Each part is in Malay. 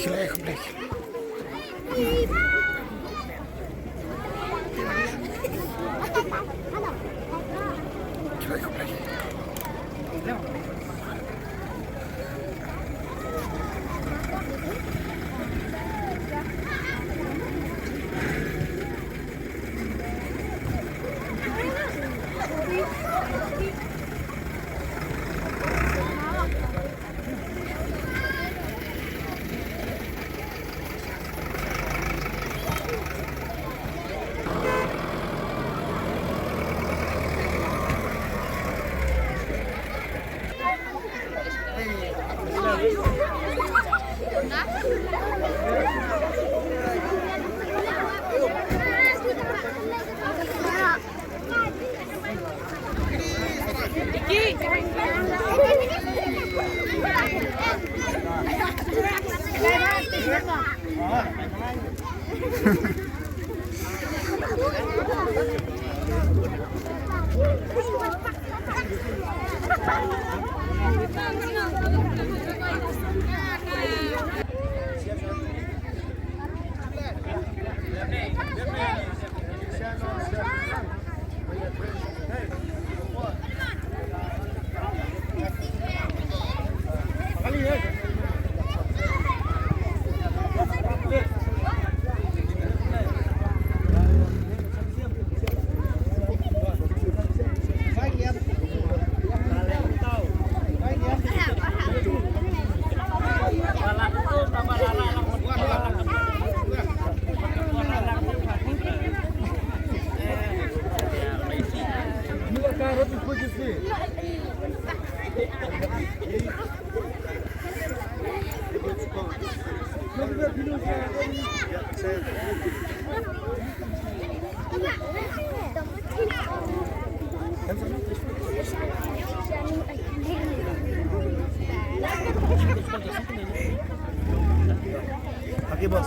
Человек, блядь. Человек, блядь. Oke bos.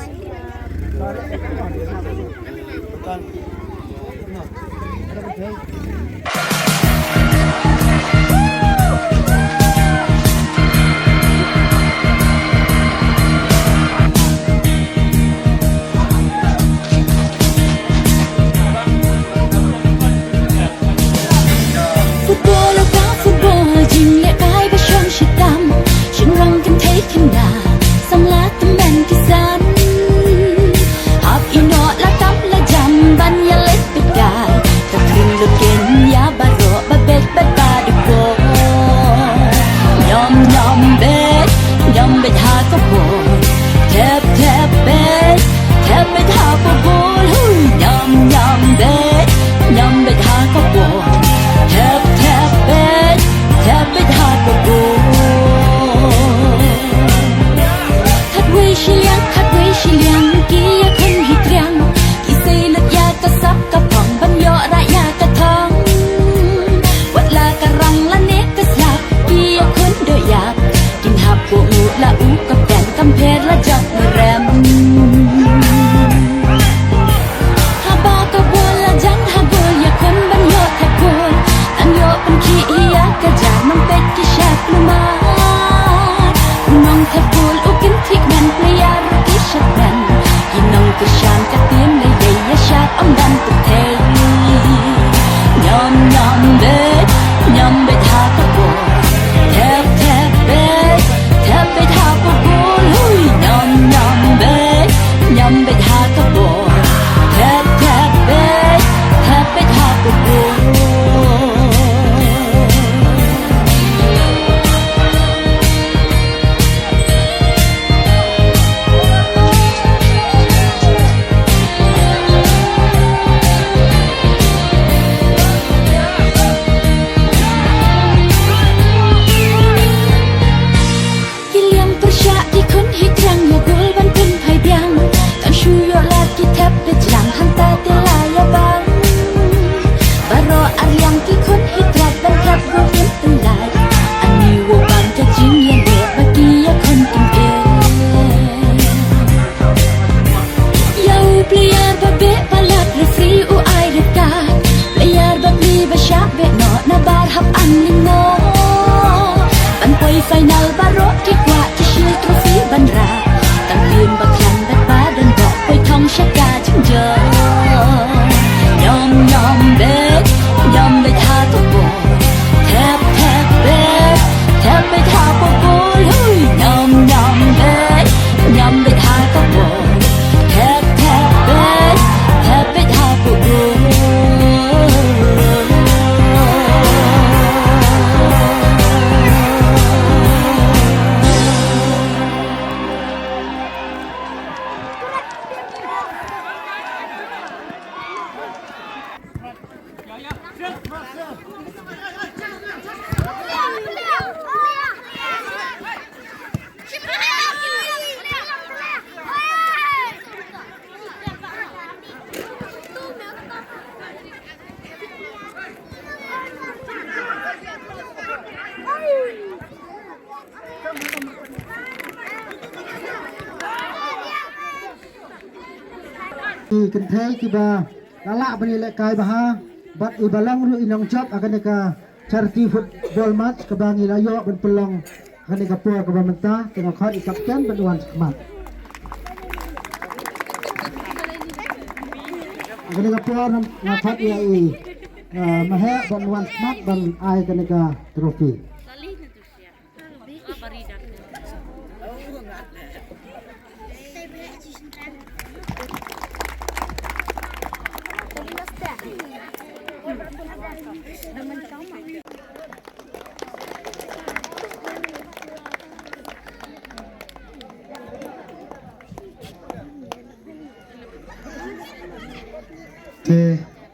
be palat refri u ai dekat layar babli basya be no na barhap anlingo ban poi final barok ki kwa ki shil trophy ban ra tan pin baklan bat badan bo poi thong shaka chung jo yom yom be tha to bo tap tap be tha po bo hui yom be tha to bo tap be tha po bo Kan thay kiba lala bani le kai baha bat ibalang ru inong job akan ka charity football match kabangi layo ban pelong akan ka puar ka bamenta kena khot i kapten ban semat akan ka puar na khot ya i mahe ban semat ban ai kan ka trofi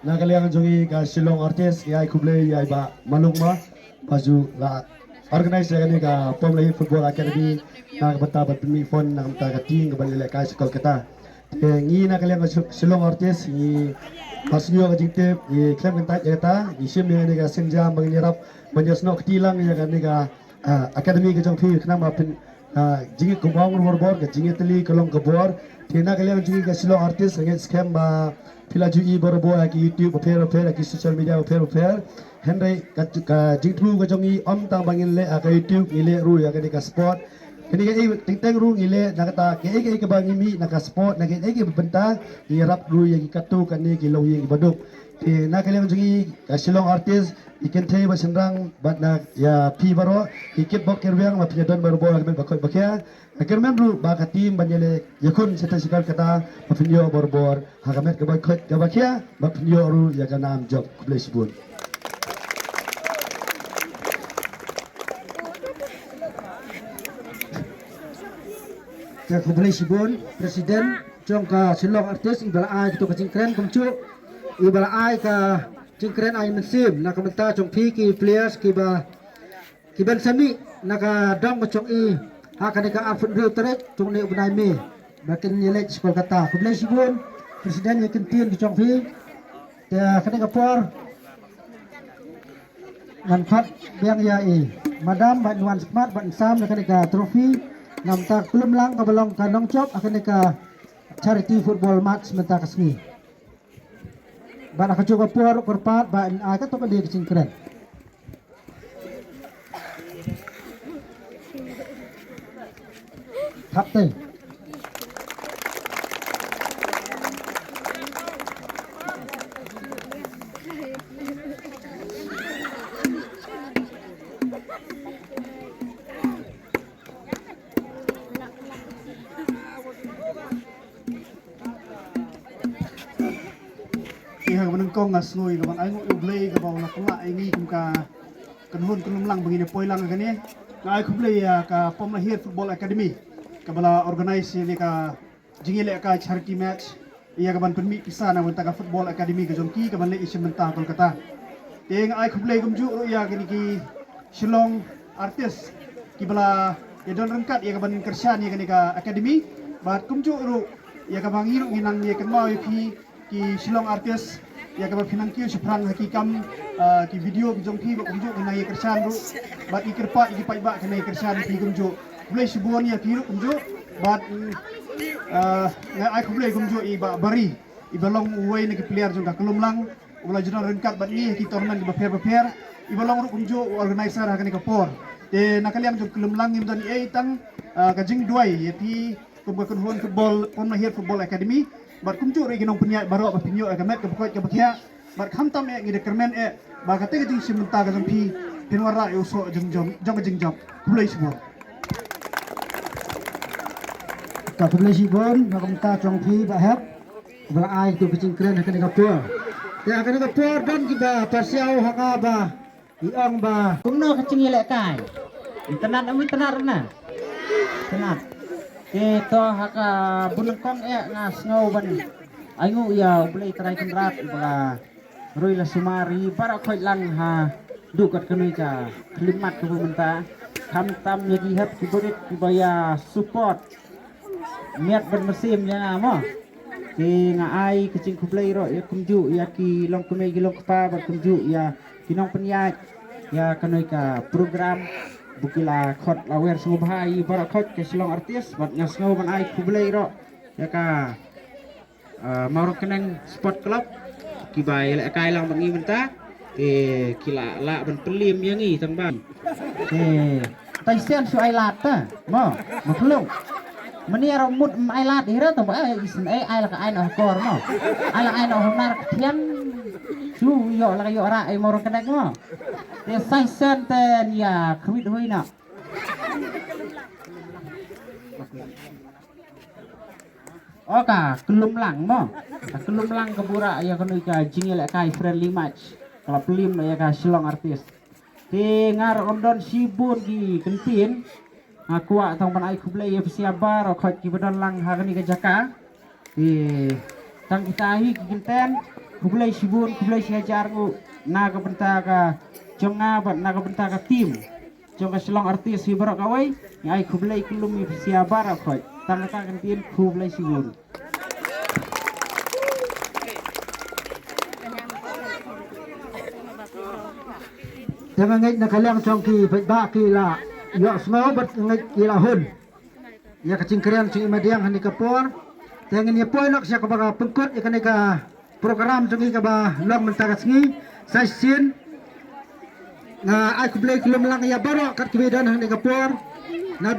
Nakaliang jongi ka Shillong artist yai kuble yai ba malungma baju la organize ni ka Pomlai Football Academy na bata bat mi phone na ta ka ting ka balile ka sekol kata ngi nakaliang ka Shillong artist ni pasnyo ka jingte ni klem kan ta eta ni sim ni ka senja manginirap manjasno ktilang ya kan ni ka academy ka jong thi khna ma pin jingi kumbang bor ka jingi teli kolong ka bor tina kaliang jingi ka Shillong artist ngi scam ba pila jui borobo ki YouTube fair ki social media fair Henry ka jingtru ka jongi om tang bangin le ka YouTube ile ru ya ka sport kini ka ting teng ru ile nakata ke ka bangi mi naka sport naka ke benta i rap ru ya ki katu kan ni ki lo yi baduk ti na kaliang jongi ka Shillong artist ikan thai ba senrang bat na ya pi baro ikit bok kerwiang ma piadon borobo ka ben bakoi bakya Akhirnya ru baka tim banyele yakun seta sikar kata mafilio borbor hagamet kabak kabakia mafilio ru yaga nam job kublesi bun. Ka kublesi bun presiden jongka Shillong artist ibala ai to ka cingkren kumcu ibala ai ka cingkren ai mensim na kamenta jong pi ki players ki ban sami naka dong ko jong i akan ka afun ru terek tung ne ubnai me bakin yelek sekolah kata kublai sibun presiden yakin tin di chong phi ya kan ka por ngan khat biang ya e madam ban wan smart ban sam kan ka trofi nam tak belum lang ka balong ka nong chop akan ka charity football match menta kasmi ban ka juga por perpat ban ka to ka dia singkren Kapten. Ihang menengkong ngasngoy kabang ay ublay kabaw na pula ingi kum ka kanhon kunumlang bangine poilang gani na ay kublay ka Pomlahir Football Academy kabala organize ni ka jingile ka charity match iya kaban permi pisa na wanta ka Football Academy ka jongki kaban le isem mentah Kolkata ting ay kublay gumju iya gani ki Shillong artist kibala ya don rengkat iya kaban kersan iya gani ka academy bat kumju ru iya kabang iru nginang iya kenmau ki Shillong artist ya kabar pinangkiu seprang hakikam ki video ki jongki ba kumju nginang iya kersan ru bat ikirpa ikipai ba kena iya kersan ki kumju boleh sebuah ni akiru kumju bat ngai ai kumju i ba bari ibalong uway na player jung kakulumlang wala juna rengkat bat ni ki tournament di prepare ibalong ru kumjo organizer hakani kapor de nakaliang jung kulumlang im dan ai tang kajing duai yati kumbakan hon football Pomlahir Football Academy bat kumjo re ginong punya baro ba pinyo agamet ke pokok ke bakia bat khamtam e ngide kermen e ba kate kajing simenta ka jampi pinwara e uso jung jing job kulai semua ka kublai sibon na kamta chong phi ba hap bala ai tu kacing kren hakani kapur te hakani kapur dan kita persiau hanga ba iong ba kumno kacing ilek kai tenat ami tenat na tenat ke to haka bunengkong ngas ngau ban aingu ya boleh terai kendrat ba roi la sumari para khoi lang ha dukat kenui ka klimat ke bumenta kam tam yagi hap kiborit kibaya support miat bermesim ya mo ki ngai kecing kublai ro ya kumju ya ki long kumei ki long kpa bar kumju ya kinong penyat ya kenui ka program bukila khot lawer sungubhai bara khot ke silong artis bat ngas ngau ban ai kublai ro ya ka mauro keneng sport club ki bai la kai lang bangi menta ke kila la ban pelim yang ngi tang ban tai sen su ai lat ta mo maklung meni ro mut ai lat hira to ba isen ai la ka ai no kor mo ai la ai no honar thiam su yo la yo ra ai mauro keneng mo te sai sen ten ya khwit hoi na oka kelum lang mo kelum lang kabura ya kanu ka jingel kai friendly match kalau pelim ya ka silong artis ti ngar ondon sibun gi kentin aku tong pan ai kublai ya siabar khot ki badon lang hagani ka jaka ti tang kita hi kinten kublai sibun kublai siajar ngu na ka benta ka jonga bat na ka benta ka tim jonga silong artis hi barok kawai ai kublai kelum ya siabar khot tang ka kentin kublai sibun jangan ngai na kaliang chong ki ba ki la yo smau bat ngai ki la hun ya kacing kren chung imadiang hani kapor tengen ya poinok sia ka baga pengkut ikan ka program chung ka ba long mentagas ngi sai sin na ai kublai kelum lang ya baro kat kibedan hani kapor na